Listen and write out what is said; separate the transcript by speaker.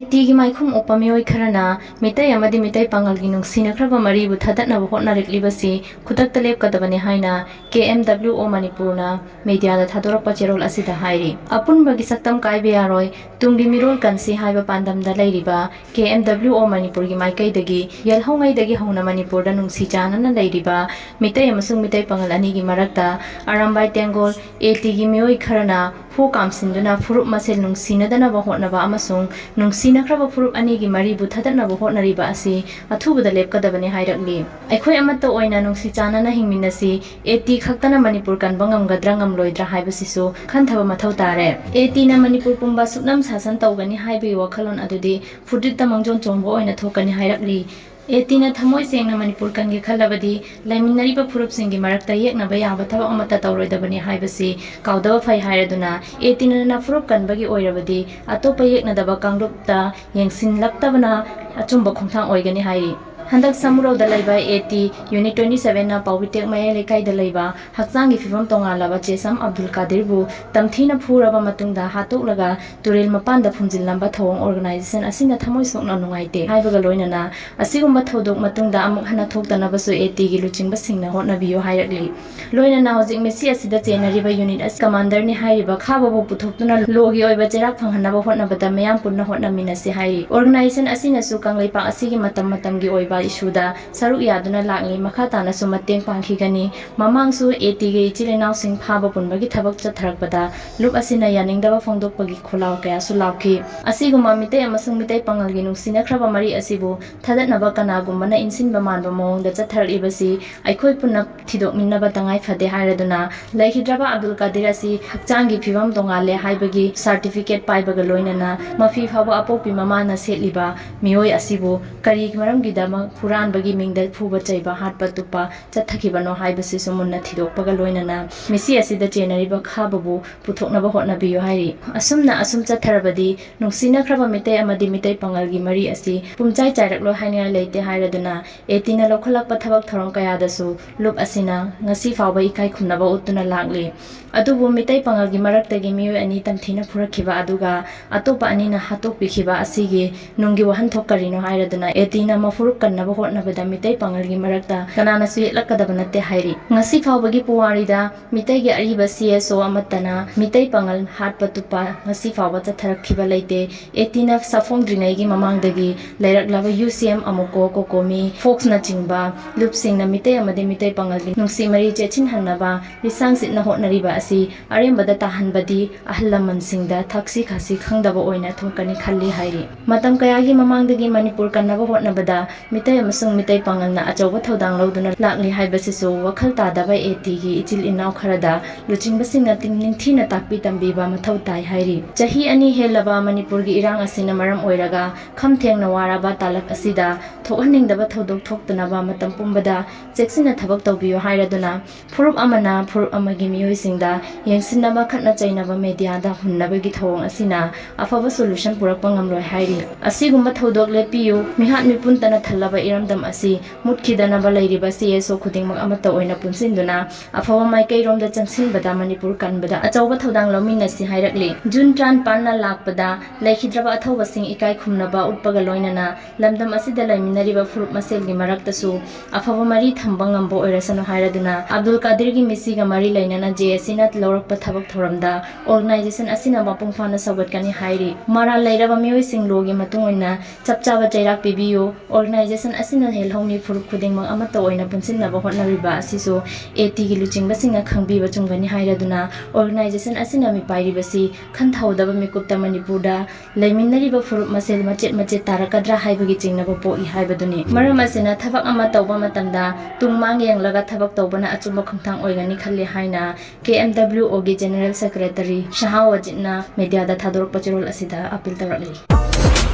Speaker 1: Tigi Maikhum Uppa Miyoi Kharna Meitei amadi Meitei Pangal gi Nungshinakhraba Maribu Thadatnaba Hotnare libasi Kutakta lepkadabani haina KMWO Manipurna media da Tourakli cherol asida hairi apunba gi saktam kaibe yaroi tungi mirol kansi haiba pandamda leiriba KMWO Manipur gi maikai dagi yalhongai dagi hona Manipur da Nungshi Chanana leiriba Meitei amasung Meitei Pangal ani gi marakta arambai tengol tigi Miyoi Kharna hu kamsinduna furup masel Nungsinadana hotnaba amasung Nungshinakhraba furup ani gi Maribu Thadatnaba hotnariba asi athubada lepkadabani hairakli aikhoi amatta oina Nungshi Chanana hingminasi khaktana Manipur kan bangamgadra ngamloidra haibasisu khanthaba mathau tare na Manipur pumba suknam sasan tawgani haibi wakhalon adudi fudita mangjon chongbo oina thokani hairakli na thamoi sengna Manipur kan gi khalabadi laiminariba furup singi marakta yekna ba yaba thaba amata tawroidabani haibasi kaudaba phai hairaduna na furup kan bagi oirabadi atopa yekna daba kangrupta yengsin laptabana achumba khongthang oigani hairi Handak Samuro da Laiba Unit 27 na Pawitek Maya Lekai da Laiba Haksangi Fifam Tongalaba Chesam Abdul Kadir bu Tamthina Puraba Matungda Hatuk Laga Turil Mapanda Phumjil Lamba Thawang Organization Asina Thamoi Sokna Nungaite Haibaga Loinana Asigumba Thodok Matungda Amuk Hana Thoktanabasu gi Luchingba Singna Hotnabiyo Hairakli Loinana Hojik Misi Asida Chenariba Unit as Commander ni Hairiba Khababu Puthokuna Logi Oiba Cherak Phanghanaba Hotnabata Mayam Punna Hotnaminasi Hairi Organization Asina Su Kanglaipa Asigi Matamgi Oiba Isuda Saruk Yaduna Lakli Makhatana Sumateng Pankhigani Mamangsu gi Chilenau Sing Phaba Punbagi Thabak Chatharakpada Lup Asina Yaningdaba Phongdokpagi Kholau Kaya Sulauki Asiguma Meitei amasung Meitei Pangal gi Nungshinakhraba Mari asibu Thadatnaba Kanagumbana Insinba Manba Mawongda Chatharibasi Aikhoi Punna Thidokminnaba Tangai Phade Hairaduna Laikhidraba Abdul Kadir asi Hakchangi Phibam Tongale Haibagi Certificate Paibaga Loinana Mafi Phaba Apokpi Mamana Setliba Miyoi asibu Kari Maramgidama Puran bagi mingda phuba chaiba hatpa tupa chathakibano haibasi sumunna thidokpaga loinana Misi asida chenariba khababu puthoknaba hotnabiyo hairi asumna asum chatharabadi Nungshinakhraba Meitei amadi Meitei Pangal gi mari asi pumchai chairaklo hainga leite hairaduna na lokhalakpa thabak thorong kaya dasu lup asina ngasi fawba ikai khumnaba utuna lakli adubu Meitei Pangal gi maraktagi miyoi ani tamthina phurakhiba aduga atopa anina hatokpikhiba asigi nungi wahan thokkarino hairaduna na mafuruk kannaba hotnabada Meitei Pangal gi marakta kanana su yetlakadaba natte hairi ngasi phawbagi puwarida Meitei gi ariba CSO amatana Meitei Pangal hatpa tupa ngasi phawba chatharakhiba leite na safongdrinai gi mamangdagi leiraklaba UCM amoko kokomi Fox na chingba lupsing na Meitei amade Meitei Pangal gi nungsi mari chechin hannaba risang sitna hotnariba asi arembada tahanbadi ahlaman singda thaksi khasi khangdaba oina thokani khalli hairi matam kaya gi mamangdagi Manipur kannaba hotnabada Meitei amasung Meitei Pangal na achauba thodang lauduna lakli haibasisu wakhal tadaba gi ichil inau kharada luchingbasingna ningthina takpi tambiba mathau tai hairi chahi ani helaba Manipur gi irang asina maram oiraga khamthengna waraba talak asida thokhaningdaba thodok thoktanaba matam pumbada cheksina thabak tawbiyo hairaduna furup amana furup amagi miyoi singda yengsinaba khatna chainaba media da hunnaba gi thawang asina afaba solution purakpa ngamloi hairi asigumba thodok lepiyu mihat mipun tana thalaba iramdam asi mutkidanaba leiriba CSO khudingmak amata oina punsinduna afawa maikai romda changsinbada Manipur kanbada achauba thodang lominasi hairakli Jun tran panna lakpada laikhidraba athauba sing ikai khumnaba utpaga loinana lamdam asida laiminariba furup maselgi maraktasu afawa mari thamba ngambo oirasanu hairaduna Abdul Kadir gi Misi ga mari Leinana JSC nat lawrakpa thabak thoramda organization asina mapung phana sawatkani hairi mara leiraba miyoi sing logi matung oina chapchaba chairak pibiyo organization asina helhongni furup khudingmak amata oina punsinnaba hotnariba asisu gi luchingba singa khangbiba chungani hairaduna organization asina mi pairibasi khanthaudaba mikupta Manipurda laiminariba furup masel machet tarakadra haibagi chingnaba poi haibaduni maram asina thabak ama tawba matamda tungmang yenglaga thabak tawbana achumba khongthang oigani khalli haina KMWO gi General Secretary Shahawajitna media da thadorok pachirol asida appeal tarakli